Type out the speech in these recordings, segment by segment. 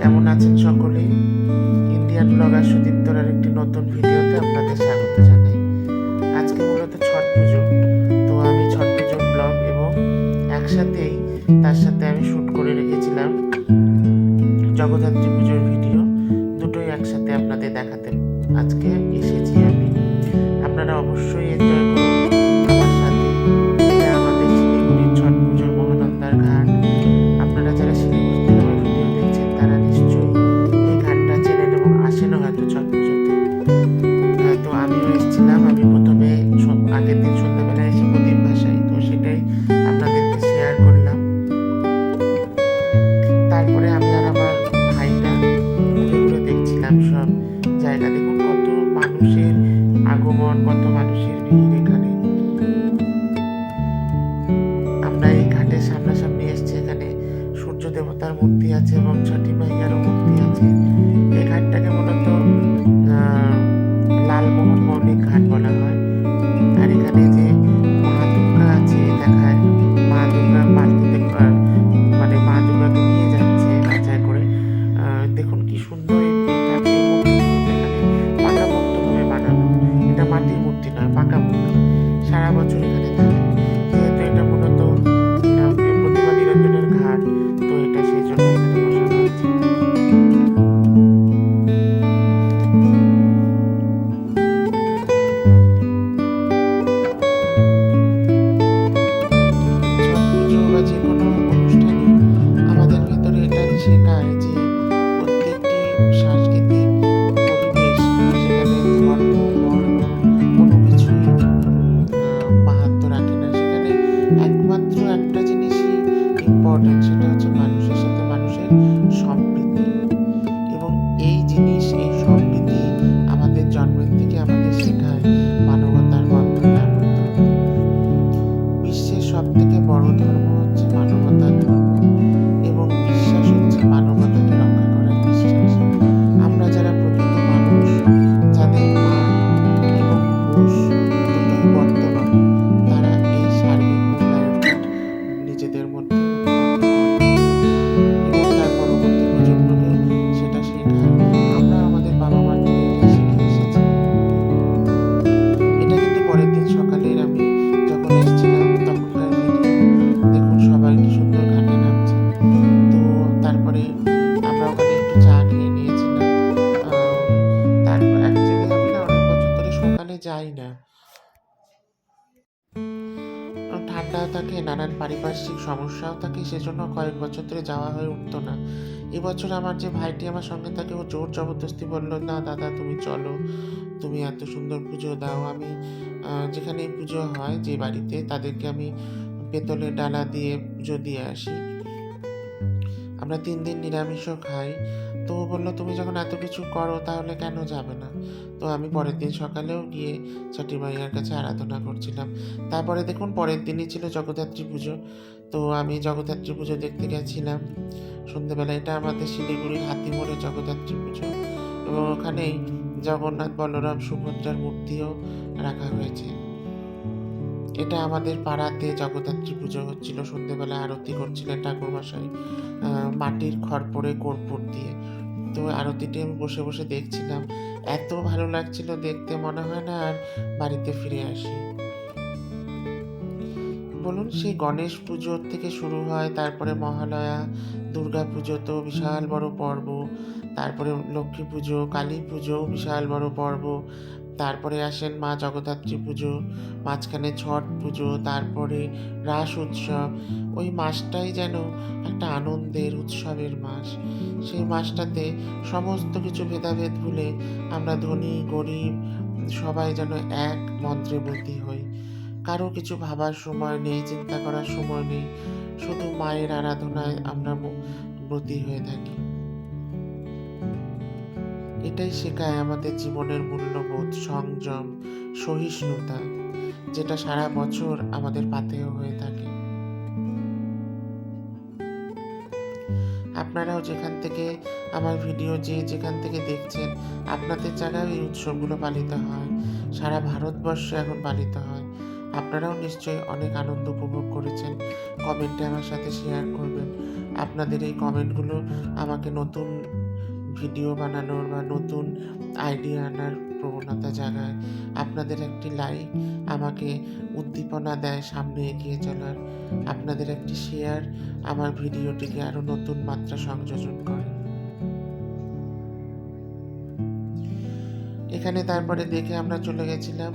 কেমন আছেন সকলে? ইন্ডিয়ান ব্লগার সুদীপ্তর একটি নতুন ভিডিওতে আপনাদের স্বাগত জানাই। আজকে মূলত ছট পুজো, তো আমি ছট পুজোর ব্লগ এবং একসাথেই তার সাথে আমি শ্যুট করে রেখেছিলাম জগদ্ধাত্রী পুজোর ভিডিও, দুটোই একসাথে আপনাদের দেখাতে আজকে এসেছি আমি। আপনারা অবশ্যই এনজয় করুন আমার সাথে। এটা আমাদের শিলিগুড়ির ছট পুজোর মহানন্দার ঘাট। আপনারা যারা শিলিগুড়ি থেকে আমার ভিডিও দেখছেন তারা নিশ্চয়ই এই ঘাটটা চেনেন এবং আসেনও হয়তো ছট পুজোতে। তো আমিও এসেছিলাম। আমি প্রথমে আগের দিন সন্ধ্যাবেলায় এসে প্রদীপ ভাসাই, তো সেটাই আপনাদেরকে শেয়ার করলাম। তারপরে আমি আর আমার ভাইটা ঘুরে ঘুরে দেখছিলাম সব জায়গা। দেখুন কত মানুষের আগমন, কত মানুষের ভিড় এখানে। আমরা এই ঘাটের সামনাসামনি এসছি। এখানে সূর্য দেবতার মূর্তি আছে এবং ছটি মাইয়ারও মূর্তি আছে। এই ঘাটটাকে মূলত লালমোহন মৌলিক ঘাট বলা হয়। আর এখানে যে মা দুর্গা আছে দেখায়, মা দুর্গা পালকিতে মানে মা দুর্গাকে নিয়ে যাচ্ছে বাছাই করে। দেখুন কি সুন্দর এই মূর্তি। এখানে পাকাপোক্তভাবে বানানো, এটা মাটির মূর্তি নয়, পাকা মূর্তি। সারা বছর এখানে থাকে, যেহেতু এটা মূলত প্রতিমা নিরঞ্জনের ঘাট, তো এটা সেই জন্য এখানে বসানো হয়েছে। ছট পুজো বা যে কোনো অনুষ্ঠানই আমাদের ভেতরে এটা শেখায় যে প্রত্যেকটি সাংস্কৃতিক পরিবেশ, সেখানে ধর্ম বর্ণ কোনো কিছুই মাহাত্ম্য রাখে না। সেখানে একমাত্র একটা জিনিসই ইম্পর্টেন্ট, সেটা হচ্ছে মানুষের সাথে মানুষের সম্প্রীতি। এবং এই জিনিস, এই সম্প্রীতি আমাদের জন্মের থেকে আমাদের শেখায় মানবতার বন্ধনে আবদ্ধ হতে। বিশ্বের সব থেকে বড় ধর্ম হচ্ছে মানবতার ধর্ম এবং বিশ্বাস হচ্ছে মানবতাকে রক্ষা করার বিশ্বাস। আমরা যারা প্রকৃত মানুষ, যাদের মান এবং হুঁশ দুটোই বর্তমান, তারা এই সার্বিক মূল্যায়নটা নিজেদের মধ্যে উৎপন্ন করে এবং তার পরবর্তী প্রজন্মকেও সেটা শেখায়। আমরা আমাদের বাবা মার থেকে এটাই শিখে এসেছি। এটা কিন্তু পরের দিন সকালের আমি যখন এসেছিলাম তখনকার ভিডিও। দেখুন সবাই কি সুন্দর ঘাটে নামছে। তো তারপরে আমরা ওখানে একটু চা খেয়ে নিয়েছিলাম। তারপর অ্যাকচুয়ালি আমি না অনেক বছর ধরে সকালে যাই না, ঠান্ডা থাকে, নানান পারিপার্শ্বিক সমস্যাও থাকে, সেজন্য কয়েক বছর ধরে যাওয়া হয়ে উঠতো না। এবছর আমার যে ভাইটি আমার সঙ্গে থাকে, ও জোর জবরদস্তি বললো, না দাদা তুমি চলো, তুমি এত সুন্দর পুজো দাও। আমি যেখানে পুজো হয় যে বাড়িতে, তাদেরকে আমি পেতলের ডালা দিয়ে পুজো দিয়ে আসি। আমরা 3 দিন নিরামিষও খাই। তো ও বললো তুমি যখন এত কিছু করো তাহলে কেন যাবে না। তো আমি পরের দিন সকালেও গিয়ে ছটি মাইয়ার কাছে আরাধনা করছিলাম। তারপরে দেখুন পরের দিনই ছিল জগদ্ধাত্রী পুজো। তো আমি জগদ্ধাত্রী পুজো দেখতে গেছিলাম সন্ধ্যেবেলা। এটা আমাদের শিলিগুড়ির হাতিমোড়ে জগদ্ধাত্রী পুজো এবং ওখানেই জগন্নাথ বলরাম সুভদ্রার মূর্তিও রাখা হয়েছে। এটা আমাদের পাড়াতে জগদ্ধাত্রী পুজো হচ্ছিল। সন্ধ্যেবেলা আরতি করছিলেন ঠাকুরমশাই মাটির খড়পোড়ে কর্পূর দিয়ে। তো আরতিটি আমি বসে বসে দেখছিলাম। এত ভালো লাগছিল দেখতে, মনে হয় না আর বাড়িতে ফিরে আসি। বলুন, সেই গণেশ পুজোর থেকে শুরু হয়, তারপরে মহালয়া, দুর্গা পুজো তো বিশাল বড় পর্ব, তারপরে লক্ষ্মী পুজো, কালী পুজো বিশাল বড় পর্ব, তারপরে আসেন মা জগদ্ধাত্রী পুজো, মাঝখানে ছট পুজো, তারপরে রাস উৎসব। ওই মাসটাই যেন একটা আনন্দের উৎসবের মাস। সেই মাসটাতে সমস্ত কিছু ভেদাভেদ ভুলে আমরা ধনী গরিব সবাই যেন এক মন্ত্রে ব্রতী হই। কারো কিছু ভাবার সময় নেই, চিন্তা করার সময় নেই, শুধু মায়ের আরাধনায় আমরা ব্রতী হয়ে থাকি। এটাই শেখায় আমাদের জীবনের মূল্যবোধ, সংযম, সহিষ্ণুতা, যেটা সারা বছর আমাদের পাথেয় হয়ে থাকে। আপনারাও যেখান থেকে আমার ভিডিও যেখান থেকে দেখছেন, আপনাদের জায়গায় এই উৎসবগুলো পালিত হয়, সারা ভারতবর্ষে এখন পালিত হয়। আপনারাও নিশ্চয়ই অনেক আনন্দ উপভোগ করেছেন। কমেন্টে আমার সাথে শেয়ার করবেন। আপনাদের এই কমেন্টগুলো আমাকে নতুন ভিডিও বানানোর বা নতুন আইডিয়া আনার প্রবণতা জাগায়। আপনাদের একটি লাইক আমাকে উদ্দীপনা দেয় সামনে এগিয়ে চলার। আপনাদের একটি শেয়ার আমার ভিডিওটিকে আরও নতুন মাত্রা সংযোজন করে। এখানে তারপরে দেখে আমরা চলে গেছিলাম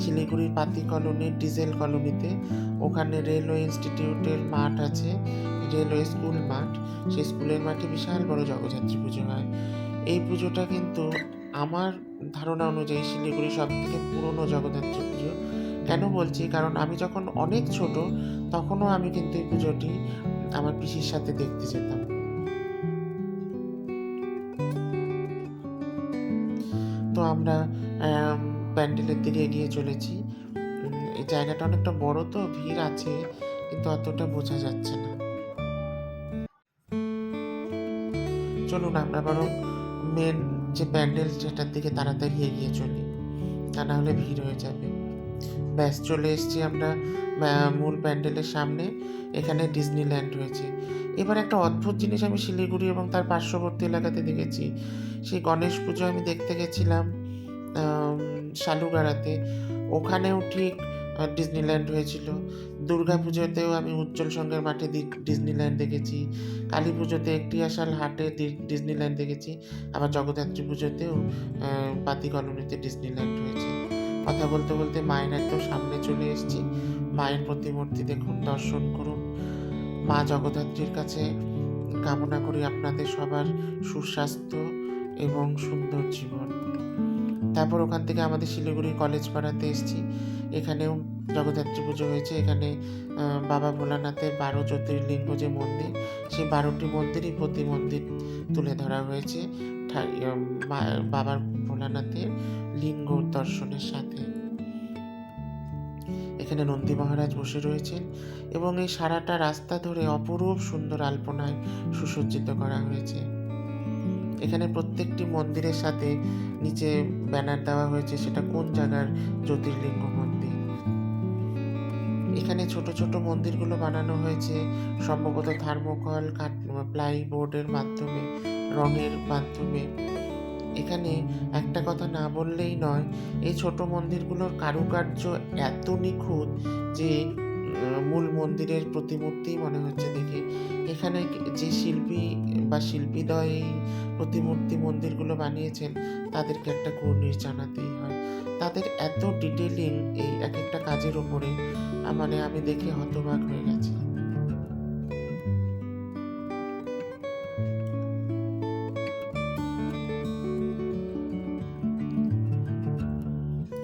শিলিগুড়ির পাতি কলোনির ডিজেল কলোনিতে। ওখানে রেলওয়ে ইনস্টিটিউটের মাঠ আছে, রেলওয়ে স্কুল মাঠ। সেই স্কুলের মাঠে বিশাল বড় জগদ্ধাত্রী পুজো হয়। এই পুজোটা কিন্তু আমার ধারণা অনুযায়ী শিলিগুড়ির সবথেকে পুরনো জগদ্ধাত্রী পুজো। কেন বলছি, কারণ আমি যখন অনেক ছোট তখনও আমি কিন্তু এই পুজোটি আমার পিসির সাথে দেখতে যেতাম। তো আমরা প্যান্ডেলের দিকে এগিয়ে চলেছি। এই জায়গাটা অনেকটা বড়, তো ভিড় আছে কিন্তু অতটা বোঝা যাচ্ছে না। চলুন আমরা বরং মেন যে প্যান্ডেল সেটার দিকে তাড়াতাড়ি এগিয়ে চলি, তা না হলে ভিড় হয়ে যাবে। ব্যাস চলে এসেছি আমরা মূল প্যান্ডেলের সামনে। এখানে ডিজনিল্যান্ড রয়েছে। এবার একটা অদ্ভুত জিনিস আমি শিলিগুড়ি এবং তার পার্শ্ববর্তী এলাকাতে দেখেছি। সেই গণেশ পুজো আমি দেখতে গেছিলাম শালুগাড়াতে, ওখানেও ঠিক ডিজনিল্যান্ড হয়েছিল। দুর্গা পুজোতেও আমি উজ্জ্বল সঙ্গের মাঠে ডিজনিল্যান্ড দেখেছি। কালী পুজোতে একটি আসাল হাটে ডিজনিল্যান্ড দেখেছি। আবার জগদ্ধাত্রী পুজোতেও পাতি কলোনিতে ডিজনিল্যান্ড হয়েছে। কথা বলতে বলতে মায়ের একদম সামনে চলে এসেছি। মায়ের প্রতিমূর্তি দেখুন, দর্শন করুন। মা জগদ্ধাত্রীর কাছে কামনা করি আপনাদের সবার সুস্বাস্থ্য এবং সুন্দর জীবন। তারপর ওখান থেকে আমাদের শিলিগুড়ির কলেজ পাড়াতে এসেছি। এখানেও জগদ্ধাত্রী পুজো হয়েছে। এখানে বাবা ভোলানাথের 12 জ্যোতির্লিঙ্গ যে মন্দির, সেই 12টি মন্দিরই প্রতি মন্দির তুলে ধরা হয়েছে বাবার ভোলানাথের লিঙ্গ দর্শনের সাথে। এখানে নন্দী মহারাজ বসে রয়েছেন এবং এই সারাটা রাস্তা ধরে অপরূপ সুন্দর আলপনায় সুসজ্জিত করা হয়েছে। এখানে প্রত্যেকটি মন্দিরের সাথে নিচে ব্যানার দেওয়া হয়েছে সেটা কোন জায়গার জ্যোতির্লিঙ্গ মন্দির। এখানে ছোট ছোট মন্দিরগুলো বানানো হয়েছে সম্ভবত থার্মোকল, প্লাইবোর্ডের মাধ্যমে, রঙের মাধ্যমে। এখানে একটা কথা না বললেই নয়, এই ছোট মন্দিরগুলোর কারুকার্য এত নিখুঁত যে মূল মন্দিরের প্রতিমূর্তিই মনে হচ্ছে দেখে। এখানে যে শিল্পী বা শিল্পীদ্বয় এই প্রতিমূর্তি মন্দিরগুলো বানিয়েছেন তাদেরকে একটা কুর্নিশ জানাতেই হয়। তাদের এত ডিটেলিং এই এক একটা কাজের ওপরে, মানে আমি দেখে হতবাক হয়ে গেছি।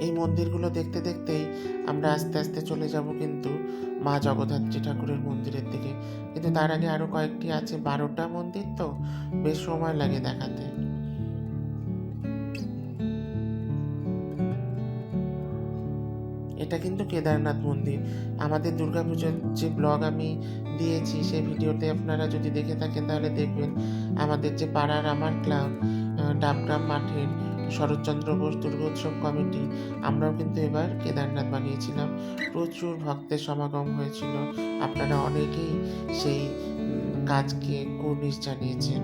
এই মন্দিরগুলো দেখতে দেখতেই আমরা আস্তে আস্তে চলে যাব কিন্তু মা জগদ্ধাত্রী ঠাকুরের মন্দিরের দিকে। কিন্তু তার আগে আরো কয়েকটি আছে, 12টা মন্দির, তো বেশ সময় লাগে দেখাতে। এটা কিন্তু কেদারনাথ মন্দির। আমাদের দুর্গাপুজোর যে ব্লগ আমি দিয়েছি সেই ভিডিওতে আপনারা যদি দেখে থাকেন তাহলে দেখবেন আমাদের যে পাড়ার আমার ক্লাব ডাবগ্রাম মাঠের শরৎচন্দ্র বোস দুর্গোৎসব কমিটি, আমরাও কিন্তু এবার কেদারনাথ বানিয়েছিলাম। প্রচুর ভক্তের সমাগম হয়েছিল। আপনারা অনেকেই সেই কাজকে কুর্নিশ জানিয়েছেন।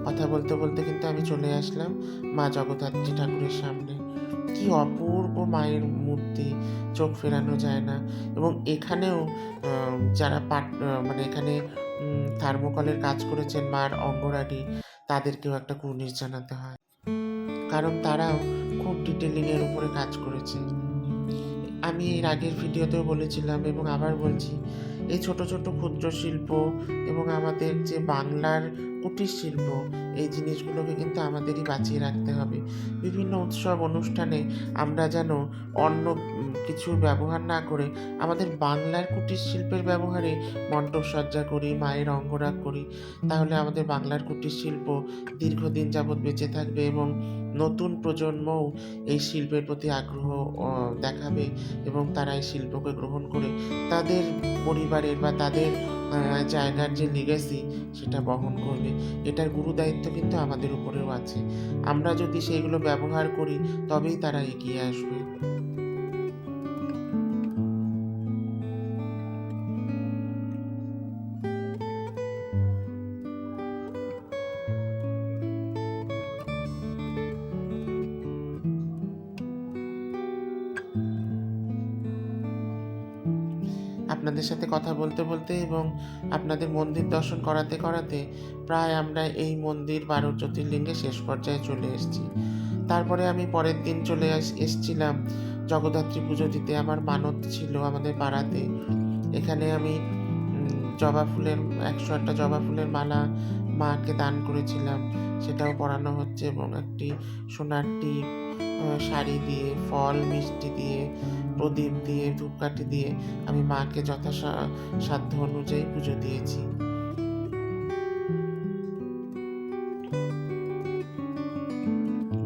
কথা বলতে বলতে কিন্তু আমি চলে আসলাম মা জগদ্ধাত্রী ঠাকুরের সামনে। কি অপূর্ব মায়ের মূর্তি, চোখ ফেরানো যায় না। এবং এখানেও যারা মানে এখানে থার্মোকলের কাজ করেছেন মার অঙ্গরানী, তাদেরকেও একটা কুর্নিশ জানাতে হয়, কারণ তারাও খুব ডিটেলিংয়ের উপরে কাজ করেছে। আমি এর আগের ভিডিওতেও বলেছিলাম এবং আবার বলছি, এই ছোট ছোট ক্ষুদ্র শিল্প এবং আমাদের যে বাংলার কুটির শিল্প, এই জিনিসগুলোকে কিন্তু আমাদেরই বাঁচিয়ে রাখতে হবে। বিভিন্ন উৎসব অনুষ্ঠানে আমরা যেন অন্য কিছু ব্যবহার না করে আমাদের বাংলার কুটির শিল্পের ব্যবহারে মণ্ডপ সজ্জা করি, মায়ের অঙ্গরাগ করি। তাহলে আমাদের বাংলার কুটির শিল্প দীর্ঘদিন যাবৎ বেঁচে থাকবে এবং নতুন প্রজন্মও এই শিল্পের প্রতি আগ্রহ দেখাবে এবং তারা এই শিল্পকে গ্রহণ করে তাদের পরিবারের বা তাদের জায়গার যে লিগ্যাসি সেটা বহন করবে। এটার গুরুদায়িত্ব কিন্তু আমাদের উপরেও আছে। আমরা যদি সেইগুলো ব্যবহার করি তবেই তারা এগিয়ে আসবে। আপনাদের সাথে কথা বলতে বলতে এবং আপনাদের মন্দির দর্শন করাতে করাতে প্রায় আমরা এই মন্দির 12 জ্যোতির্লিঙ্গে শেষ পর্যায়ে চলে এসেছি। তারপরে আমি পরের দিন চলে এসছিলাম জগদ্ধাত্রী পুজো দিতে। আমার মানত ছিল আমাদের পাড়াতে। এখানে আমি জবা ফুলের 101টা জবা ফুলের মালা মাকে দান করেছিলাম, সেটাও পরানো হচ্ছে এবং একটি সোনার টিপ, শাড়ি দিয়ে, ফল মিষ্টি দিয়ে, প্রদীপ দিয়ে, ধূপকাঠি দিয়ে আমি মাকে সাধ্য অনুযায়ী পুজো দিয়েছি।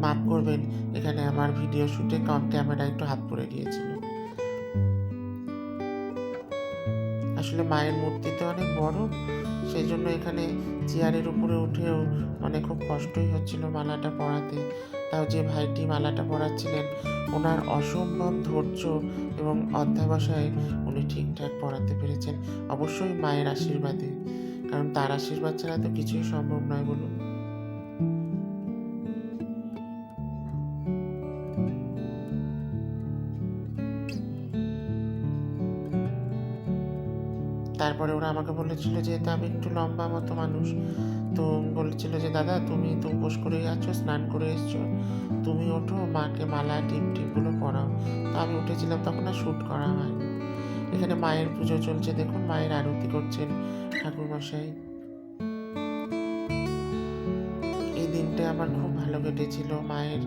মাফ করবেন, এখানে আমার ভিডিও শুটে ক্যামেরা একটু হাত পড়ে গিয়েছিল। আসলে মায়ের মূর্তিটা অনেক বড়, সেই জন্য এখানে চেয়ারের উপরে উঠেও খুব কষ্টই হচ্ছিল মালাটা পরাতে। তাও যে ভাইটি মালাটা পরাচ্ছিলেন ওনার অসম্ভব ধৈর্য এবং অধ্যবসায়ে উনি ঠিকঠাক পরাতে পেরেছেন, অবশ্যই মায়ের আশীর্বাদে, কারণ তার আশীর্বাদ ছাড়া তো কিছুই সম্ভব নয় বলুন। তারপরে ওরা আমাকে বলেছিল, যেহেতু আমি একটু লম্বা মতো মানুষ, তো বলেছিল যে দাদা তুমি তো উপোস করেই আছো, স্নান করে এসছো, তুমি ওঠো, মাকে মালা টিপগুলো পরাও। তো আমি উঠেছিলাম, তখন আর শ্যুট করা হয়নি। এখানে মায়ের পুজো চলছে, দেখুন মায়ের আরতি করছেন ঠাকুরমশাই। এই দিনটা আমার খুব ভালো কেটেছিল, মায়ের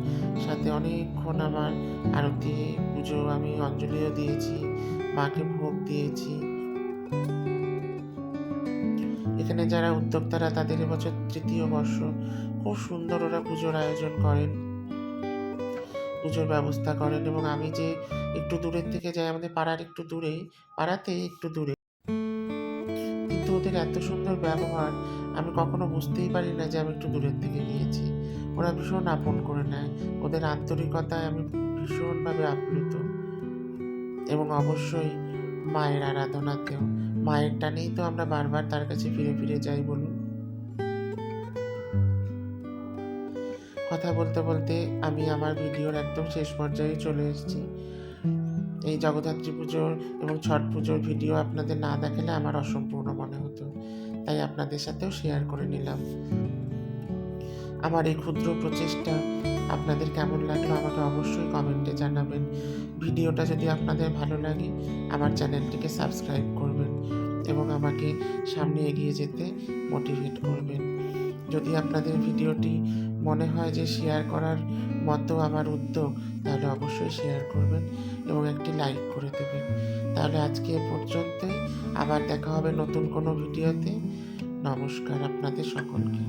সাথে অনেকক্ষণ আমার আরতি পুজো, আমি অঞ্জলিও দিয়েছি, মাকে ভোগ দিয়েছি। এখানে যারা উদ্যোক্তারা তাদের এবছর 3য় বর্ষ, খুব সুন্দর ওরা পুজোর আয়োজন করেন, পুজোর ব্যবস্থা করেন। এবং আমি যে একটু দূরের থেকে যাই, আমাদের পাড়ার একটু দূরে, পাড়াতে একটু দূরে, কিন্তু ওদের এত সুন্দর ব্যবহার, আমি কখনো বুঝতেই পারি না যে আমি একটু দূরের থেকে গিয়েছি। ওরা ভীষণ আপন করে নেয়, ওদের আন্তরিকতায় আমি ভীষণভাবে আপ্লুত। এবং অবশ্যই মায়ের আরাধনাতেও, মায়ের টানেই তো আমরা বারবার তার কাছে ফিরে ফিরে যাই বলুন। কথা বলতে বলতে আমি আমার ভিডিওর একদম শেষ পর্যায়ে চলে এসেছি। এই জগদ্ধাত্রী পুজোর এবং ছট পুজোর ভিডিও আপনাদের না দেখালে আমার অসম্পূর্ণ মনে হতো, তাই আপনাদের সাথেও শেয়ার করে নিলাম। আমার এই ক্ষুদ্র প্রচেষ্টা আপনাদের কেমন লাগলো আমাকে অবশ্যই কমেন্টে জানাবেন। ভিডিওটা যদি আপনাদের ভালো লাগে আমার চ্যানেলটিকে সাবস্ক্রাইব করবেন এবং আমাকে সামনে এগিয়ে যেতে মোটিভেট করবেন। যদি আপনাদের ভিডিওটি মনে হয় যে শেয়ার করার মতো আমার উদ্যোগ, তাহলে অবশ্যই শেয়ার করবেন এবং একটি লাইক করে দেবেন। তাহলে আজকে এ পর্যন্তই, আবার দেখা হবে নতুন কোনো ভিডিওতে। নমস্কার আপনাদের সকলকে।